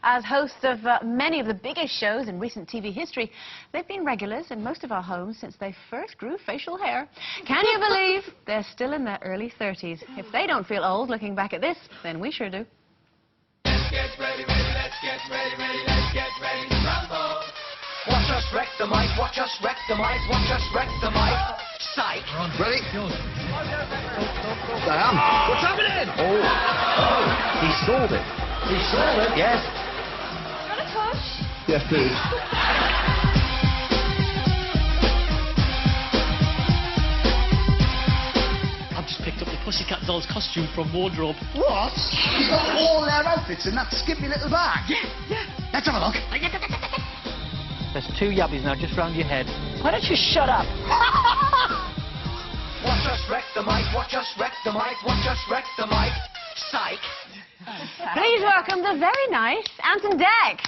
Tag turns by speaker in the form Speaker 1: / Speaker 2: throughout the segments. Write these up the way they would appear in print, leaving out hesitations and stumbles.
Speaker 1: As hosts of many of the biggest shows in recent TV history, they've been regulars in most of our homes since they first grew facial hair. Can you believe they're still in their early 30s? If they don't feel old looking back at this, then we sure do.
Speaker 2: Let's get ready, let's get ready, let's get ready to rumble. Watch us wreck the mic, watch us wreck the mic, watch us wreck the mic. Psych.
Speaker 3: Ready? Damn. What's happening? Oh, he sold it. He sold it? Yes.
Speaker 1: You want a push?
Speaker 3: Yes, please.
Speaker 4: I've just picked up the Pussycat Dolls costume from wardrobe.
Speaker 3: What? You got all their outfits in that skimpy little bag?
Speaker 4: Yeah.
Speaker 3: Let's have a look.
Speaker 4: There's two yabbies now just round your head. Why don't you shut up?
Speaker 2: Watch us wreck the mic, watch us wreck the mic, watch us wreck the mic. Psych.
Speaker 1: Please welcome the very nice Anton Deck.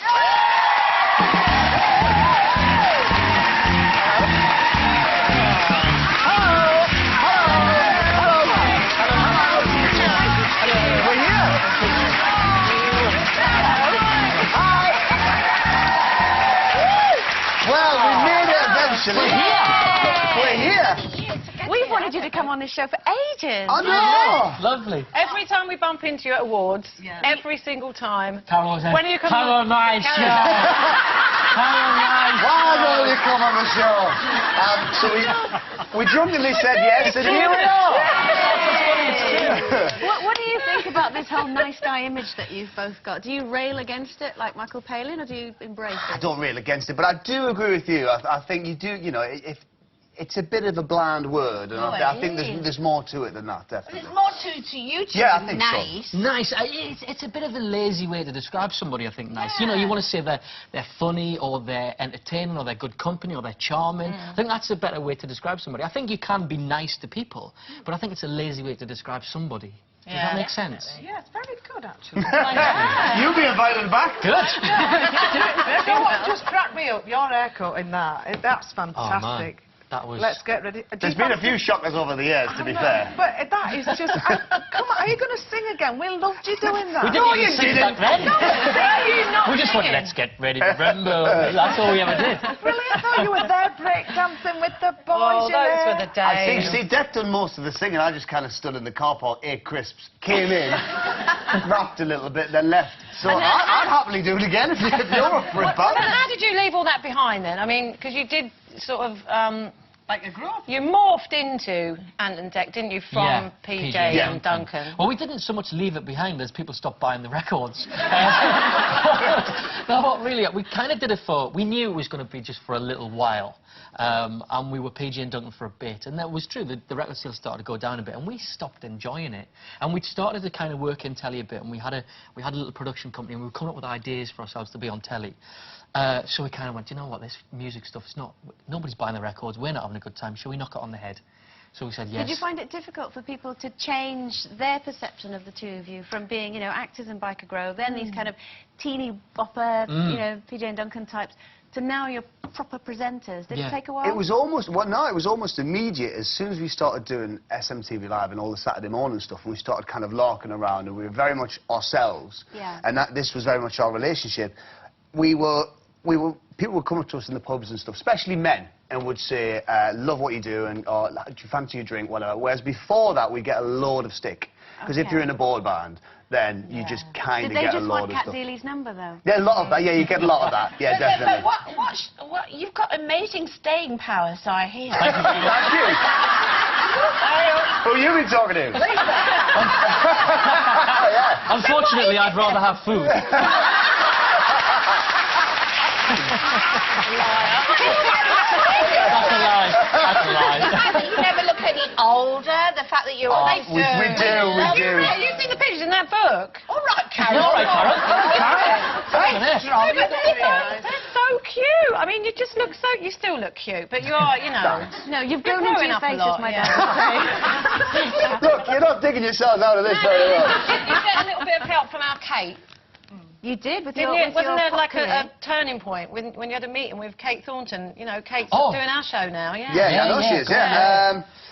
Speaker 3: Well, we made it eventually. We're here.
Speaker 1: We've wanted you to come on this show for ages.
Speaker 3: I know.
Speaker 4: Lovely.
Speaker 5: Every time we bump into you at awards, every single time.
Speaker 4: Carol said,
Speaker 5: When are you coming
Speaker 4: come on my show. Come on my show.
Speaker 3: Why don't you come on the show? So we drunkenly said yes, and here we are.
Speaker 1: What do you think about this whole nice guy image that you've both got? Do you rail against it like Michael Palin, or do you embrace it?
Speaker 3: I don't rail against it, but I do agree with you. I think you do, you know, if it's a bit of a bland word, and I think there's more to it than that, definitely.
Speaker 6: There's more to you two.
Speaker 3: Yeah, I think
Speaker 6: nice.
Speaker 3: so.
Speaker 4: Nice. It's a bit of a lazy way to describe somebody, I think, nice. You know, you want to say they're funny, or they're entertaining, or they're good company, or they're charming. I think that's a better way to describe somebody. I think you can be nice to people, but I think it's a lazy way to describe somebody. Does that make sense?
Speaker 5: Yeah, it's very good, actually.
Speaker 3: You'll be invited back.
Speaker 4: Good.
Speaker 5: You know what just cracked me up? Your haircut in that. That's fantastic.
Speaker 4: Oh, man. That was...
Speaker 5: Let's get ready.
Speaker 3: There's been a few shockers over the years, to be fair.
Speaker 5: But that is just... come on, are you going to sing again? We loved you doing that.
Speaker 4: We didn't even sing back then.
Speaker 5: No,
Speaker 4: We just went, let's get ready to rumble. That's all we ever did.
Speaker 5: Brilliant. No, you were there breakdancing with the boys. Oh, those were the days.
Speaker 3: I see, Deck done most of the singing. I just kind of stood in the car park, ate crisps, came in, rapped a little bit, then left. So I'd happily do it again if you're up for it, pal.
Speaker 5: How did you leave all that behind then? I mean, because you did sort of...
Speaker 6: Like a group.
Speaker 5: You morphed into Anton Deck, didn't you, from PJ and Duncan?
Speaker 4: Well, we didn't so much leave it behind as people stopped buying the records. No, really, we kind of did it for... We knew it was going to be just for a little while. And we were PJ and Duncan for a bit. And that was true. The record sales started to go down a bit. And we stopped enjoying it. And we started to kind of work in telly a bit. And we had a little production company. And we were coming up with ideas for ourselves to be on telly. So we kind of went, you know what, this music stuff, nobody's buying the records, we're not having a good time, shall we knock it on the head? So we said yes.
Speaker 1: Did you find it difficult for people to change their perception of the two of you from being, you know, actors in Biker Grove, then these kind of teeny bopper, you know, PJ and Duncan types, to now you're proper presenters? Did it take a while?
Speaker 3: It was almost, well, no, it was almost immediate. As soon as we started doing SMTV Live and all the Saturday morning stuff, and we started kind of larking around, and we were very much ourselves, and this was very much our relationship. People would come up to us in the pubs and stuff, especially men, and would say, love what you do, and do you fancy a drink, whatever. Whereas before that, we get a load of stick. Because if you're in a boy band, then you just kind of get a load of stuff.
Speaker 1: Did they just want Cat Deely's number, though?
Speaker 3: Yeah, a lot of that. Yeah, you get a lot of that. Yeah, definitely.
Speaker 6: But what, you've got amazing staying power, so I hear.
Speaker 3: Thank you. Who have you been talking to?
Speaker 4: Unfortunately, I'd rather have food. That's a lie. That's a lie.
Speaker 6: The fact that you never look any older, the fact that you're...
Speaker 3: We do.
Speaker 5: Have you seen the pictures in that book?
Speaker 6: All right, Carol.
Speaker 4: All right, Carol.
Speaker 5: They're so cute. I mean, you just look so... You still look cute, but you are, you know...
Speaker 1: No, you've grown into your face, as my dad would say.
Speaker 3: Look, you're not digging yourselves out of this very well.
Speaker 5: You get a little bit of help from our Kate.
Speaker 1: You did? With
Speaker 5: Didn't
Speaker 1: your,
Speaker 5: you? Wasn't there like
Speaker 1: popular-
Speaker 5: a turning point when you had a meeting with Kate Thornton? You know, Kate's doing our show now,
Speaker 3: Yeah, I know she is,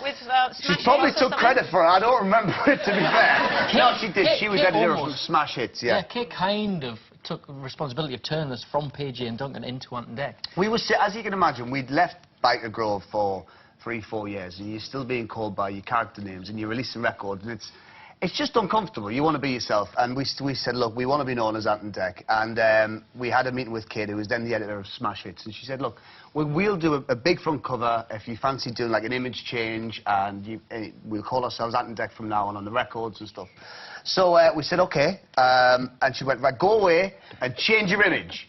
Speaker 5: With,
Speaker 3: she probably took credit for it. I don't remember it, to be fair. No, she did. She was editor from Smash Hits,
Speaker 4: Yeah, Kate kind of took responsibility of turning us from PJ and Duncan into Ant and Dec.
Speaker 3: We were, as you can imagine, we'd left Biker Grove for 3-4 years, and you're still being called by your character names, and you're releasing records, and it's just uncomfortable. You want to be yourself, and we said, look, we want to be known as Ant and Dec, and we had a meeting with Kate, who was then the editor of Smash Hits, and she said, look, we'll do a big front cover if you fancy doing like an image change, and we'll call ourselves Ant and Dec from now on the records and stuff. So we said, okay, and she went, right, go away and change your image.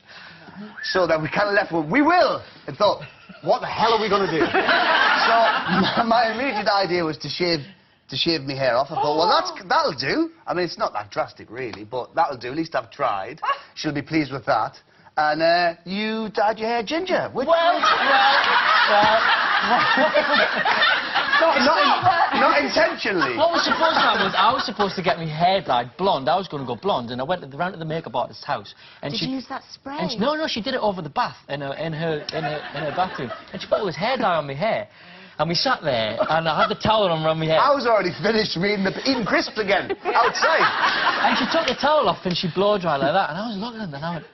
Speaker 3: So then we kind of left with, we will, and thought, what the hell are we going to do? So my immediate idea was to shave my hair off. I thought, well, that'll do. I mean, it's not that drastic, really, but that'll do. At least I've tried. She'll be pleased with that. And you dyed your hair ginger. Which not intentionally.
Speaker 4: What was supposed to happen was I was supposed to get my hair dyed blonde. I was going to go blonde, and I went round to the makeup artist's house. And
Speaker 1: Did you use that spray?
Speaker 4: And no, she did it over the bath in her bathroom, and she put all this hair dye on my hair. And we sat there, and I had the towel on around my head.
Speaker 3: I was already finished eating crisps again, outside.
Speaker 4: And she took the towel off, and she blow-dried like that. And I was looking at her, and I went,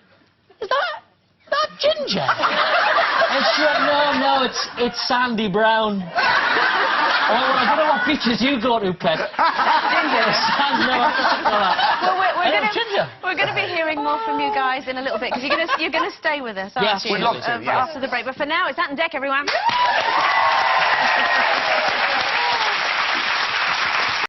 Speaker 4: is that ginger? And she went, no, it's sandy brown. I went, well, I don't know what beaches you go to, Pet. Ginger. Sandy, no, something like that.
Speaker 1: Well, we're going to be hearing more from you guys in a little bit, because you're going to stay with us, aren't
Speaker 4: Yes,
Speaker 1: you?
Speaker 4: we'd love to,
Speaker 3: yes.
Speaker 1: After the break. But for now, it's Ant and Dec, everyone.